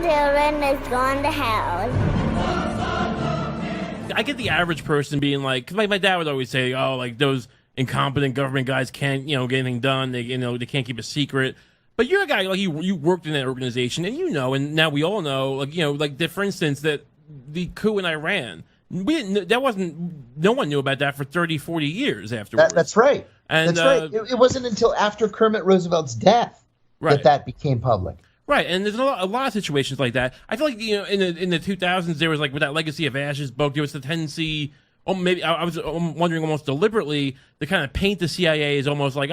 Dillon is going to hell. I get the average person being like, cause my dad would always say, oh, like those incompetent government guys can't, get anything done. They can't keep a secret. But you're a guy, like you worked in that organization, and and now we all know, for instance, that the coup in Iran, no one knew about that for 30, 40 years afterwards. That's right. And, that's right. It wasn't until after Kermit Roosevelt's death that became public. Right, and there's a lot of situations like that. I feel like in the 2000s there was with that Legacy of Ashes book, there was the tendency, maybe I was wondering almost deliberately, to kind of paint the CIA as almost like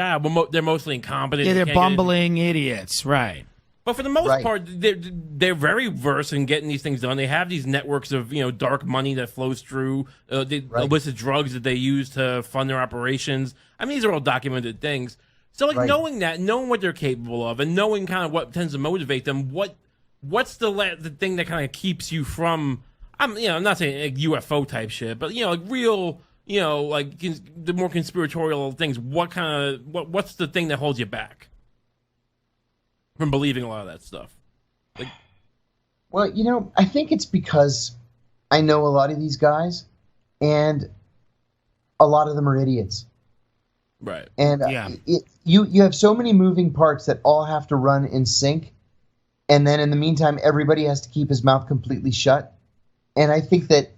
they're mostly incompetent. Yeah, they're bumbling idiots, right? But for the most part, they're very versed in getting these things done. They have these networks of dark money that flows through the illicit drugs that they use to fund their operations. I mean, these are all documented things. So, knowing that, knowing what they're capable of, and knowing kind of what tends to motivate them, what's the thing that kind of keeps you from? I'm not saying UFO type shit, but real, the more conspiratorial things. What's the thing that holds you back from believing a lot of that stuff? Well, I think it's because I know a lot of these guys, and a lot of them are idiots. Right. And you have so many moving parts that all have to run in sync. And then in the meantime, everybody has to keep his mouth completely shut. And I think that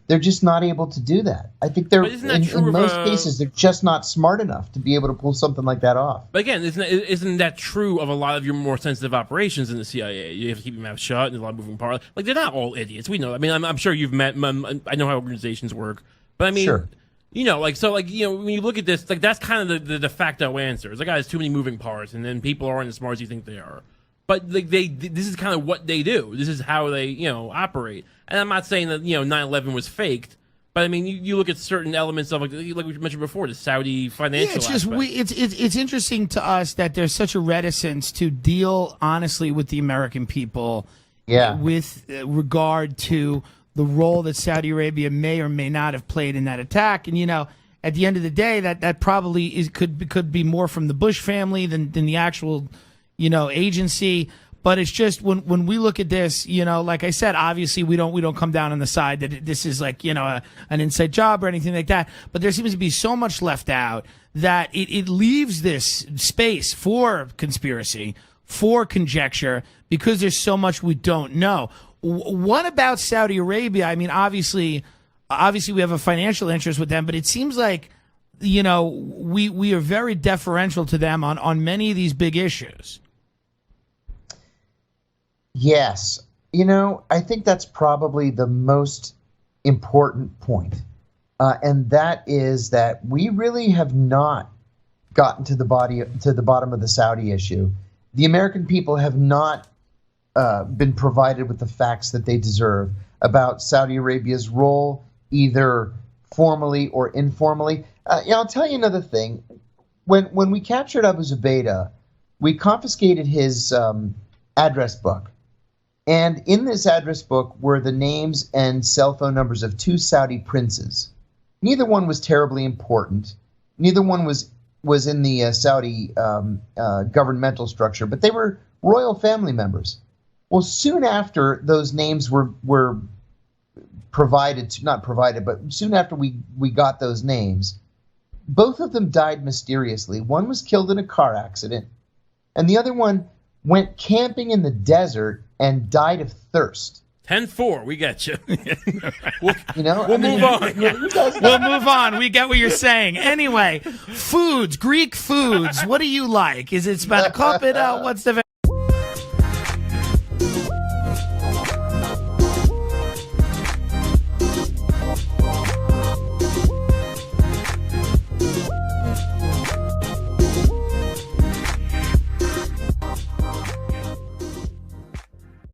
they're just not able to do that. I think in most cases, they're just not smart enough to be able to pull something like that off. But again, isn't that true of a lot of your more sensitive operations in the CIA? You have to keep your mouth shut, and there's a lot of moving parts. They're not all idiots. We know. I mean, I'm sure you've met. I know how organizations work. But I mean, sure. when you look at this, that's kind of the de facto answer. It's there's too many moving parts, and then people aren't as smart as you think they are. But this is kind of what they do. This is how they, operate. And I'm not saying that 9/11 was faked, but I mean, you look at certain elements of like we mentioned before, the Saudi financial. It's just it's interesting to us that there's such a reticence to deal honestly with the American people. Yeah. With regard to the role that Saudi Arabia may or may not have played in that attack. And, at the end of the day, that probably could be more from the Bush family than the actual, agency. But it's just when we look at this, like I said, obviously we don't come down on the side that this is like, an inside job or anything like that. But there seems to be so much left out that it leaves this space for conspiracy, for conjecture, because there's so much we don't know. What about Saudi Arabia? I mean, obviously we have a financial interest with them, but it seems like, we are very deferential to them on many of these big issues. Yes. I think that's probably the most important point. And that is that we really have not gotten to the bottom of the Saudi issue. The American people have not been provided with the facts that they deserve about Saudi Arabia's role, either formally or informally. I'll tell you another thing. When we captured Abu Zubaydah, we confiscated his address book. And in this address book were the names and cell phone numbers of two Saudi princes. Neither one was terribly important. Neither one was in the Saudi governmental structure, but they were royal family members. Well, soon after those names were provided, not provided, but soon after we got those names, both of them died mysteriously. One was killed in a car accident, and the other one went camping in the desert and died of thirst. 10-4, we got you. We'll move on. We'll move on. We get what you're saying. Anyway, foods, Greek foods. What do you like? Is it spanakopita? What's the